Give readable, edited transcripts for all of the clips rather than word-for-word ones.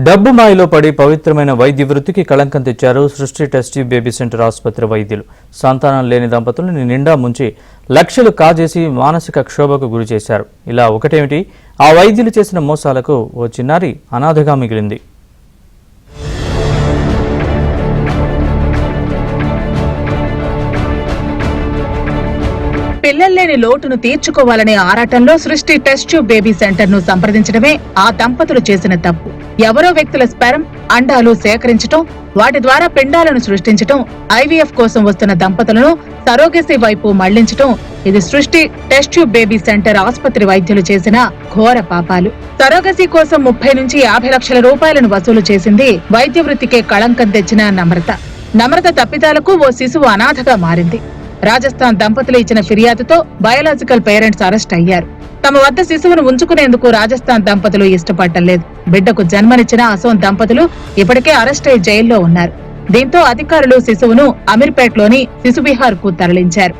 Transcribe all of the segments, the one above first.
డబ్బు మాయలో పడి పవిత్రమైన వైద్య వృత్తికి కళంకం తెచ్చారు సృష్టి టెస్ట్ ట్యూబ్ బేబీ సెంటర్ ఆసుపత్రి వైద్యులు. సంతానం లేని దంపతులను నిండా ముంచి లక్షలు కాజేసి మానసిక క్షోభకు గురి చేశారు. ఇలా ఒకటేమిటి, ఆ వైద్యులు చేసిన మోసాలకు ఓ చిన్నారి అనాథగా మిగిలింది. పిల్లల్లేని లోటును తీర్చుకోవాలనే ఆరాటంలో సృష్టి టెస్ట్ ట్యూబ్ బేబీ సెంటర్ ను సంప్రదించడమే ఆ దంపతులు చేసిన తప్పు. ఎవరో వ్యక్తుల స్పెరం, అండాలు సేకరించటం, వాటి ద్వారా పిండాలను సృష్టించటం, ఐవీఎఫ్ కోసం వస్తున్న దంపతులను సరోగసీ వైపు మళ్లించటం, ఇది సృష్టి టెస్ట్ ట్యూబ్ బేబీ సెంటర్ ఆసుపత్రి వైద్యులు చేసిన ఘోర పాపాలు. సరోగసీ కోసం 30 నుంచి 50 లక్షల రూపాయలను వసూలు చేసింది వైద్య వృత్తికే కళంకం తెచ్చిన నమ్రత తప్పిదాలకు ఓ శిశువు అనాథగా మారింది. రాజస్థాన్ దంపతులు ఇచ్చిన ఫిర్యాదుతో బయోలాజికల్ పేరెంట్స్ అరెస్ట్ అయ్యారు. తమ వద్ద శిశువును ఉంచుకునేందుకు రాజస్థాన్ దంపతులు ఇష్టపడలేదు. బిడ్డకు జన్మనిచ్చిన అసోం దంపతులు ఇప్పటికే అరెస్ట్ అయి జైల్లో ఉన్నారు. దీంతో అధికారులు శిశువును అమీర్పేట్లోని శిశువిహార్ కు తరలించారు.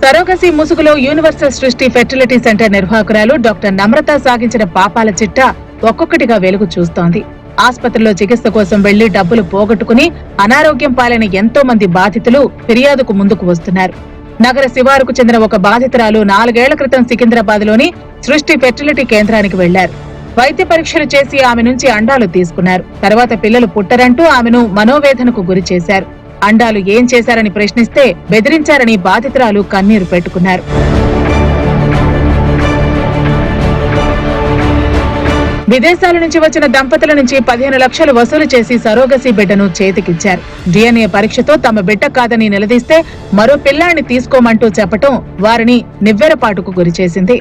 సరోగసీ ముసుగులో యూనివర్సల్ సృష్టి ఫెర్టిలిటీ సెంటర్ నిర్వాహకురాలు డాక్టర్ నమ్రత సాగించిన పాపాల చిట్టా ఒక్కొక్కటిగా వెలుగు చూస్తోంది. ఆసుపత్రిలో చికిత్స కోసం వెళ్లి డబ్బులు పోగొట్టుకుని అనారోగ్యం పాలైన ఎంతో మంది బాధితులు ఫిర్యాదుకు ముందుకు వస్తున్నారు. నగర శివారుకు చెందిన ఒక బాధితురాలు 4 ఏళ్ల క్రితం సికింద్రాబాద్ లోని సృష్టి ఫెర్టిలిటీ కేంద్రానికి వెళ్లారు. వైద్య పరీక్షలు చేసి ఆమె నుంచి అండాలు తీసుకున్నారు. తర్వాత పిల్లలు పుట్టరంటూ ఆమెను మనోవేదనకు గురి చేశారు. అండాలు ఏం చేశారని ప్రశ్నిస్తే బెదిరించారని బాధితురాలు కన్నీరు పెట్టుకున్నారు. విదేశాల నుంచి వచ్చిన దంపతుల నుంచి 15 లక్షలు వసూలు చేసి సరోగసీ బిడ్డను చేతికిచ్చారు. డిఎన్ఏ పరీక్షతో తమ బిడ్డ కాదని నిలదీస్తే మరో పిల్లాన్ని తీసుకోమంటూ చెప్పటం వారిని నివ్వెరపాటుకు గురిచేసింది.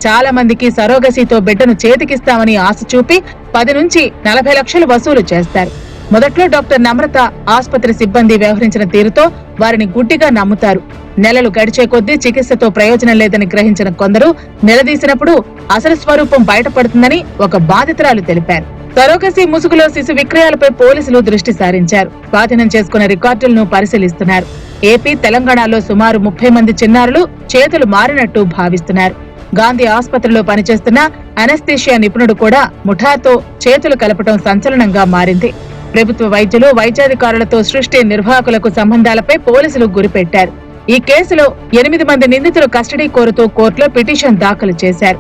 చాలా మందికి సరోగసీతో బిడ్డను చేతికిస్తామని ఆశ చూపి 10 నుంచి 40 లక్షలు వసూలు చేస్తారు. మొదట్లో డాక్టర్ నమ్రత ఆసుపత్రి సిబ్బంది వ్యవహరించిన తీరుతో వారిని గుడ్డిగా నమ్ముతారు. నెలలు గడిచే కొద్దీ చికిత్సతో ప్రయోజనం లేదని గ్రహించిన కొందరు నిలదీసినప్పుడు అసలు స్వరూపం బయటపడుతుందని ఒక బాధితురాలు తెలిపారు. సరోగసీ ముసుగులో శిశు విక్రయాలపై పోలీసులు దృష్టి సారించారు. స్వాధీనం చేసుకున్న రికార్డులను పరిశీలిస్తున్నారు. ఏపీ, తెలంగాణలో సుమారు 30 మంది చిన్నారులు చేతులు మారినట్టు భావిస్తున్నారు. గాంధీ ఆసుపత్రిలో పనిచేస్తున్న అనస్థీషియా నిపుణుడు కూడా ముఠాతో చేతులు కలపడం సంచలనంగా మారింది. ప్రభుత్వ వైద్యులు, వైద్యాధికారులతో సృష్టి నిర్వాహకులకు సంబంధాలపై పోలీసులు గురిపెట్టారు. ఈ కేసులో 8 మంది నిందితులు కస్టడీ కోరుతూ కోర్టులో పిటిషన్ దాఖలు చేశారు.